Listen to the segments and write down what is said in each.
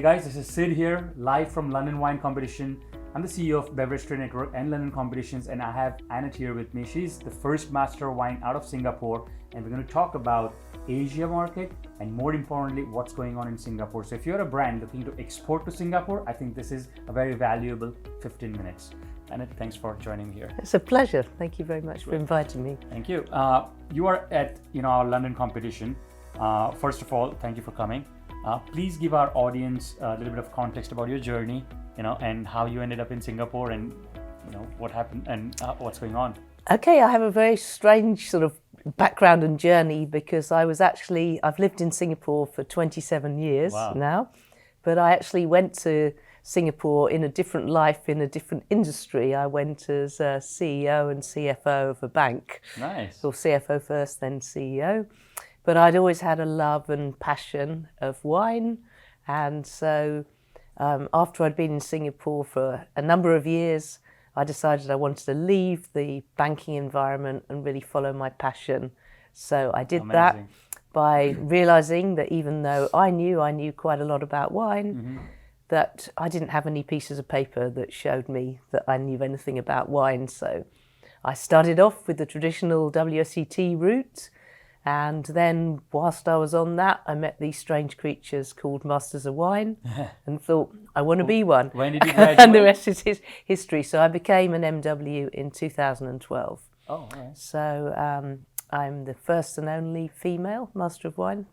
Hey guys, this is Sid here, live from London Wine Competition. I'm the CEO of Beverage Trade Network and London Competitions, and I have Annette here with me. She's the first Master of Wine out of Singapore, and we're going to talk about Asia market and more importantly, what's going on in Singapore. So if you're a brand looking to export to Singapore, I think this is a very valuable 15 minutes. Annette, thanks for joining me here. It's a pleasure. Thank you very much for inviting me. Thank you. You are at our London competition. First of all, thank you for coming. Please give our audience a little bit of context about your journey, and how you ended up in Singapore, and what happened and what's going on. Okay, I have a very strange sort of background and journey because I've lived in Singapore for 27 years now, but I actually went to Singapore in a different life, in a different industry. I went as a CEO and CFO of a bank. Nice. Or CFO first, then CEO. But I'd always had a love and passion of wine. And so after I'd been in Singapore for a number of years, I decided I wanted to leave the banking environment and really follow my passion. So I did that by realizing that even though I knew quite a lot about wine, that I didn't have any pieces of paper that showed me that I knew anything about wine. So I started off with the traditional WSET route. And then whilst I was on that, I met these strange creatures called Masters of Wine and thought, I want to be one. When did you graduate? And the rest is history. So I became an MW in 2012. Oh, all right. So I'm the first and only female Master of Wine.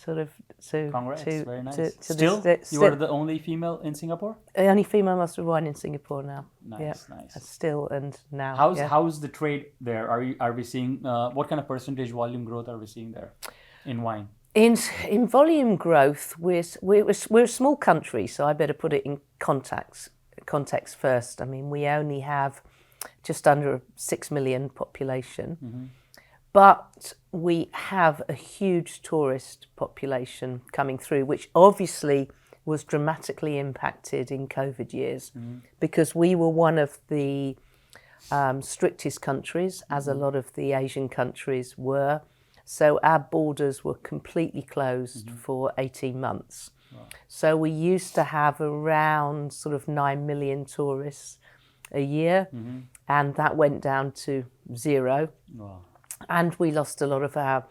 Congrats, very nice. Still, you are the only female in Singapore? The only female Master of Wine in Singapore now. Nice. Still and now. How's the trade there? Are we seeing what kind of percentage volume growth are we seeing there in wine? In volume growth, we're a small country, so I better put it in context first. I mean, we only have just under 6 million population. But we have a huge tourist population coming through, which obviously was dramatically impacted in COVID years because we were one of the strictest countries, as a lot of the Asian countries were. So our borders were completely closed for 18 months. Wow. So we used to have around sort of 9 million tourists a year, and that went down to 0. Wow. And we lost a lot of our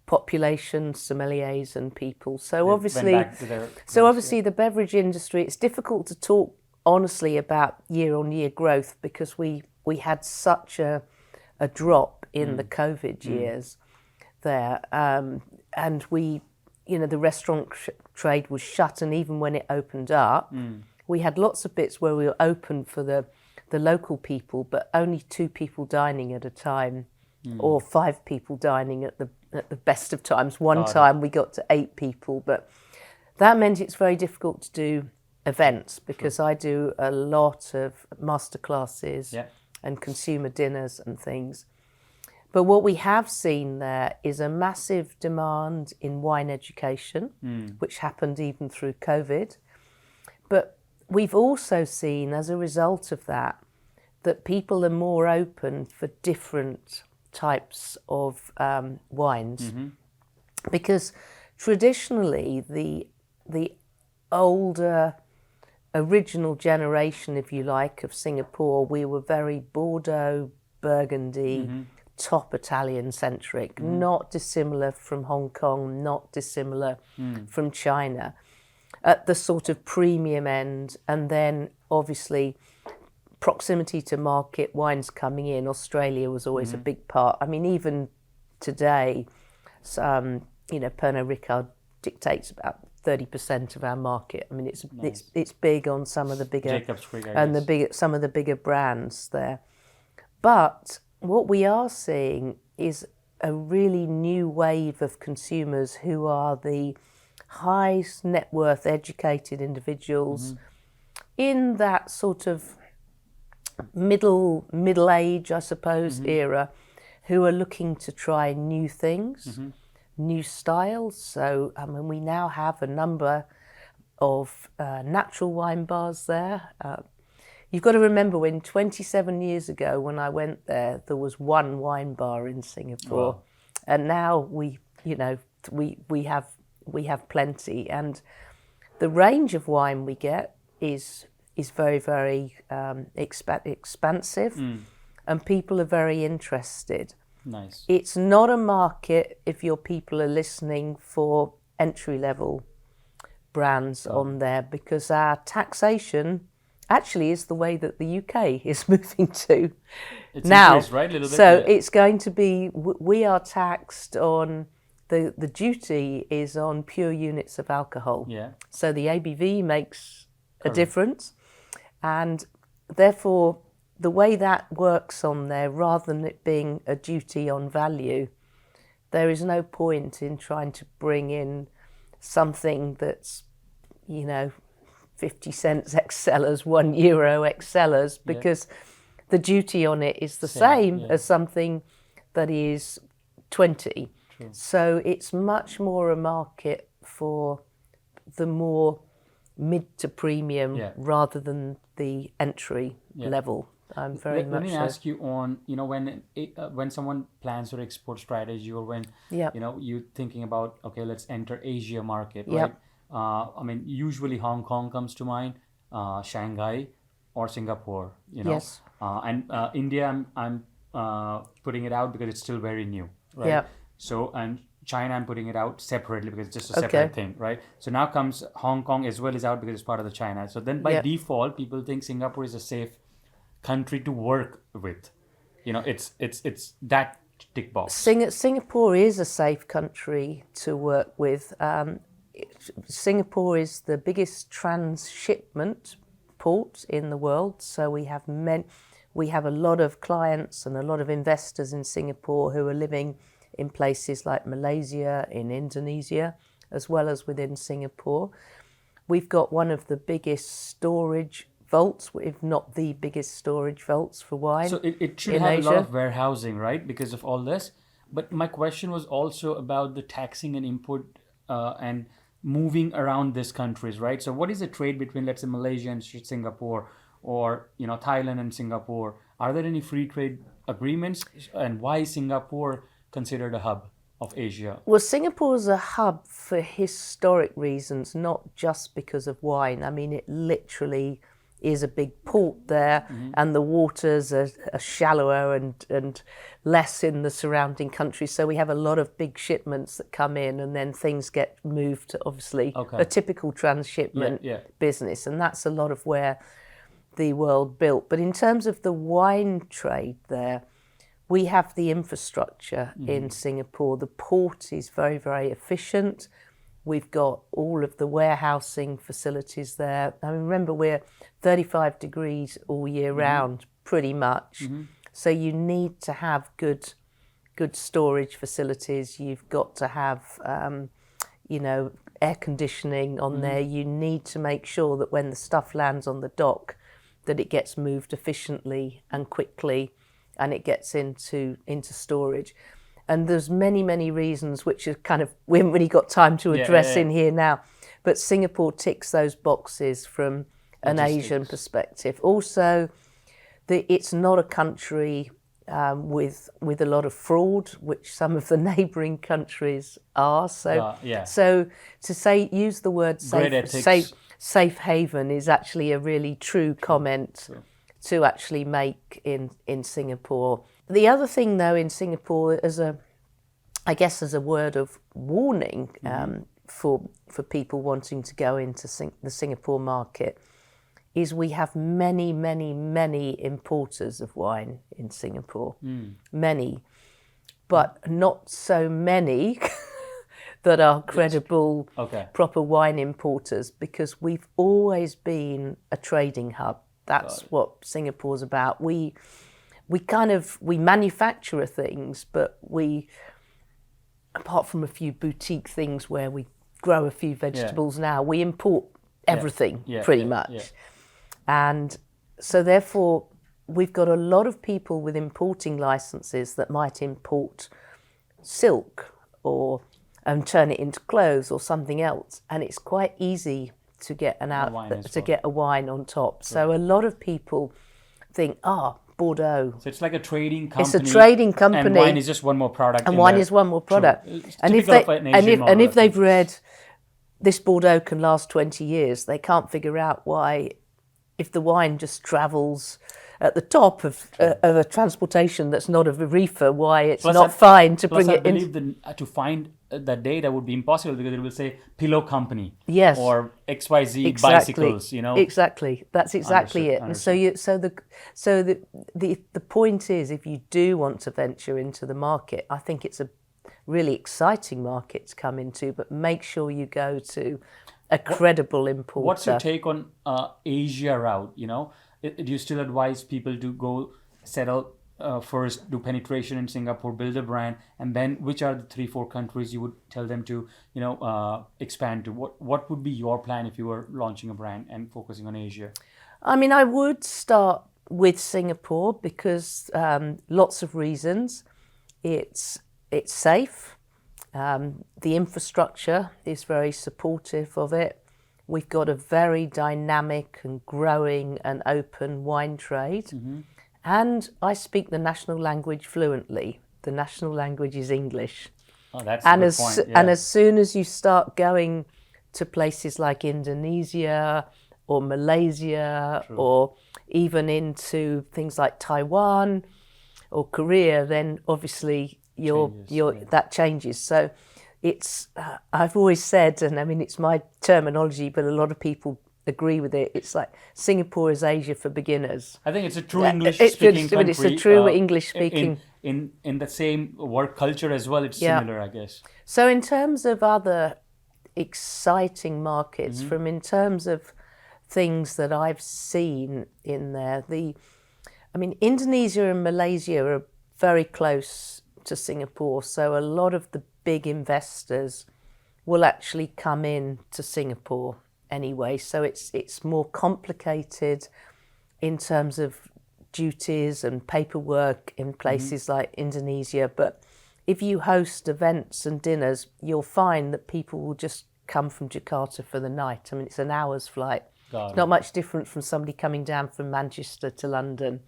population, sommeliers and people. So obviously the beverage industry, it's difficult to talk honestly about year-on-year growth because we had such a drop in the COVID years there. And the restaurant trade was shut, and even when it opened up, we had lots of bits where we were open for the local people, but only 2 people dining at a time. Or 5 people dining at the best of times. One time we got to 8 people, but that meant it's very difficult to do events because I do a lot of masterclasses and consumer dinners and things. But what we have seen there is a massive demand in wine education, which happened even through COVID. But we've also seen, as a result of that people are more open for different types of wines, because traditionally the older original generation, if you like, of Singapore, we were very Bordeaux, Burgundy, top Italian centric, not dissimilar from Hong Kong, not dissimilar from China, at the sort of premium end, and then obviously proximity to market, wines coming in. Australia was always a big part. I mean, even today, Pernod Ricard dictates about 30% of our market. I mean, it's big on some of the bigger some of the bigger brands there. But what we are seeing is a really new wave of consumers who are the high net worth educated individuals in that sort of middle age, I suppose, era, who are looking to try new things, new styles. So we now have a number of natural wine bars there. You've got to remember, when 27 years ago when I went there was one wine bar in Singapore, and now we have plenty. And The range of wine we get is very, very expansive, and people are very interested. Nice. It's not a market, if your people are listening, for entry-level brands on there, because our taxation actually is the way that the UK is moving to It's now. increased, right? A little bit. So Yeah. it's going to be, we are taxed on, the duty is on pure units of alcohol. Yeah. So the ABV makes a difference, and therefore the way that works on there, rather than it being a duty on value, there is no point in trying to bring in something that's, 50 cents ex cellars, €1 ex cellars, because the duty on it is the same as something that is 20. True. So it's much more a market for the more mid to premium rather than the entry level. Let me ask you on, when someone plans their export strategy, or when, you're thinking about, okay, let's enter Asia market, right? Usually Hong Kong comes to mind, Shanghai or Singapore, Yes. And India, I'm putting it out because it's still very new, right? Yeah. So, and China, I'm putting it out separately because it's just a separate thing, right? So now comes Hong Kong as well, is out because it's part of the China. So then by default, people think Singapore is a safe country to work with. It's that tick box. Singapore is a safe country to work with. Singapore is the biggest transshipment port in the world, so we have a lot of clients and a lot of investors in Singapore who are living in places like Malaysia, in Indonesia, as well as within Singapore. We've got one of the biggest storage vaults, if not the biggest storage vaults for wine. So it should have Asia. A lot of warehousing, right, because of all this. But my question was also about the taxing and import and moving around these countries, right? So what is the trade between, let's say, Malaysia and Singapore, or Thailand and Singapore? Are there any free trade agreements? And why is Singapore considered a hub of Asia? Well, Singapore is a hub for historic reasons, not just because of wine. I mean, it literally is a big port there, and the waters are shallower and less in the surrounding countries. So we have a lot of big shipments that come in, and then things get moved to, obviously, a typical transshipment business. And that's a lot of where the world built. But in terms of the wine trade there, we have the infrastructure in Singapore. The port is very, very efficient. We've got all of the warehousing facilities there. I mean, remember, we're 35 degrees all year round, pretty much. So you need to have good storage facilities. You've got to have, air conditioning on there. You need to make sure that when the stuff lands on the dock, that it gets moved efficiently and quickly, and it gets into storage. And there's many, many reasons, which are kind of, we haven't really got time to address in here now. But Singapore ticks those boxes from an Asian perspective. Also, it's not a country with a lot of fraud, which some of the neighbouring countries are. So to use the word safe haven is actually a really true comment to actually make in Singapore. The other thing, though, in Singapore, as a word of warning for people wanting to go into the Singapore market, is we have many, many, many importers of wine in Singapore. Many, but not so many that are credible, proper wine importers, because we've always been a trading hub. That's what Singapore's about. We manufacture things, but apart from a few boutique things where we grow a few vegetables now, we import everything pretty much. And so therefore, we've got a lot of people with importing licenses that might import silk or turn it into clothes or something else. And it's quite easy to get get a wine on top. So a lot of people think, Bordeaux. So it's like a trading company. It's a trading company. And wine is just one more product. And wine is one more product. And if they've read this Bordeaux can last 20 years. They can't figure out why, if the wine just travels at the top of a transportation that's not of a reefer, why it's not fine to bring it in. I believe to find that data would be impossible, because it will say Pillow Company, yes, or XYZ bicycles. Exactly. That's exactly it. Understood. And so the point is, if you do want to venture into the market, I think it's a really exciting market to come into, but make sure you go to a credible importer. What's your take on Asia route? Do you still advise people to go settle first, do penetration in Singapore, build a brand, and then which are the 3-4 countries you would tell them to expand to? What would be your plan if you were launching a brand and focusing on Asia? I mean, I would start with Singapore because lots of reasons. It's safe. The infrastructure is very supportive of it. We've got a very dynamic and growing and open wine trade. Mm-hmm. And I speak the national language fluently. The national language is English. Oh, that's a good point. Yeah. And as soon as you start going to places like Indonesia or Malaysia, true, or even into things like Taiwan or Korea, then obviously that changes. So it's, I've always said, and I mean, it's my terminology, but a lot of people agree with it. It's like Singapore is Asia for beginners. I think it's a true English-speaking country. It's a true English-speaking. In the same work culture as well, it's similar, I guess. So in terms of other exciting markets, mm-hmm, in terms of things that I've seen in there, Indonesia and Malaysia are very close to Singapore, so a lot of the big investors will actually come in to Singapore anyway. So it's more complicated in terms of duties and paperwork in places, mm-hmm, like Indonesia. But if you host events and dinners, you'll find that people will just come from Jakarta for the night. I mean, it's an hour's flight. It's not much different from somebody coming down from Manchester to London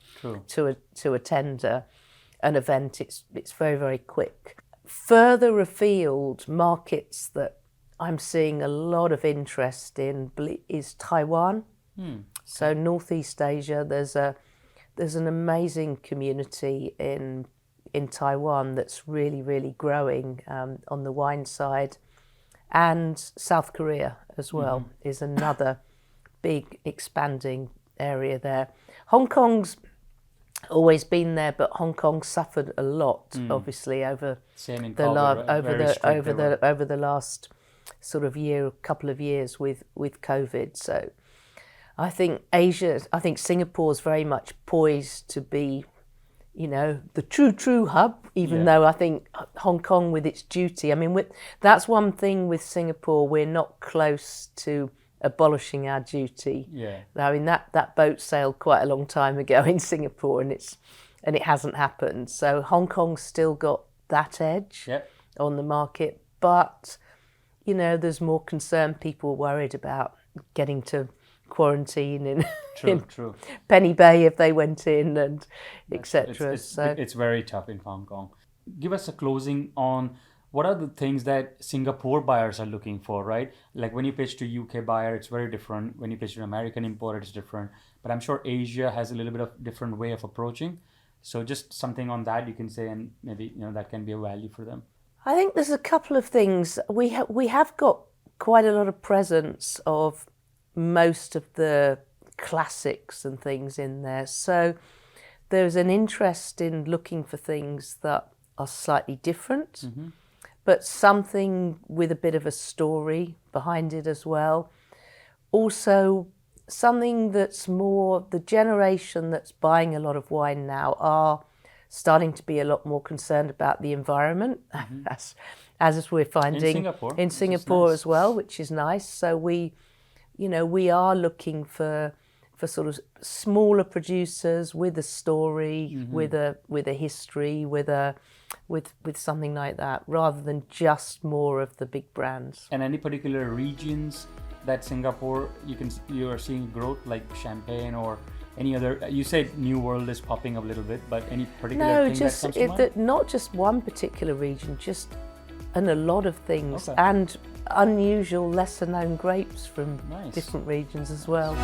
to attend an event. It's very, very quick. Further afield, markets that I'm seeing a lot of interest in is Taiwan. So Northeast Asia, there's an amazing community in Taiwan that's really, really growing on the wine side. And South Korea as well, mm-hmm, is another big expanding area there. Hong Kong's always been there, but Hong Kong suffered a lot, obviously, over the last sort of couple of years with COVID. So I think Singapore's very much poised to be, the true hub, even though I think Hong Kong with its duty, that's one thing with Singapore, we're not close to abolishing our duty. That boat sailed quite a long time ago in Singapore, and it hasn't happened. So Hong Kong's still got that edge on the market, but there's more concern. People worried about getting to quarantine in Penny Bay if they went in, and etc. It's very tough in Hong Kong. Give us a closing on what are the things that Singapore buyers are looking for, right? Like when you pitch to UK buyer, it's very different. When you pitch to an American importer, it's different. But I'm sure Asia has a little bit of different way of approaching. So just something on that you can say, and maybe that can be a value for them. I think there's a couple of things. We have got quite a lot of presence of most of the classics and things in there. So there's an interest in looking for things that are slightly different, but something with a bit of a story behind it as well. Also, something that's more, the generation that's buying a lot of wine now are starting to be a lot more concerned about the environment, as we're finding in Singapore nice as well, which is nice. So we are looking for sort of smaller producers with a story, with a history, with something like that, rather than just more of the big brands. And any particular regions that Singapore you are seeing growth, like Champagne or any other? You said New World is popping up a little bit, but any particular thing that comes to mind? Not just one particular region, just and a lot of things, Okay. and unusual, lesser known grapes from Nice. different regions as well.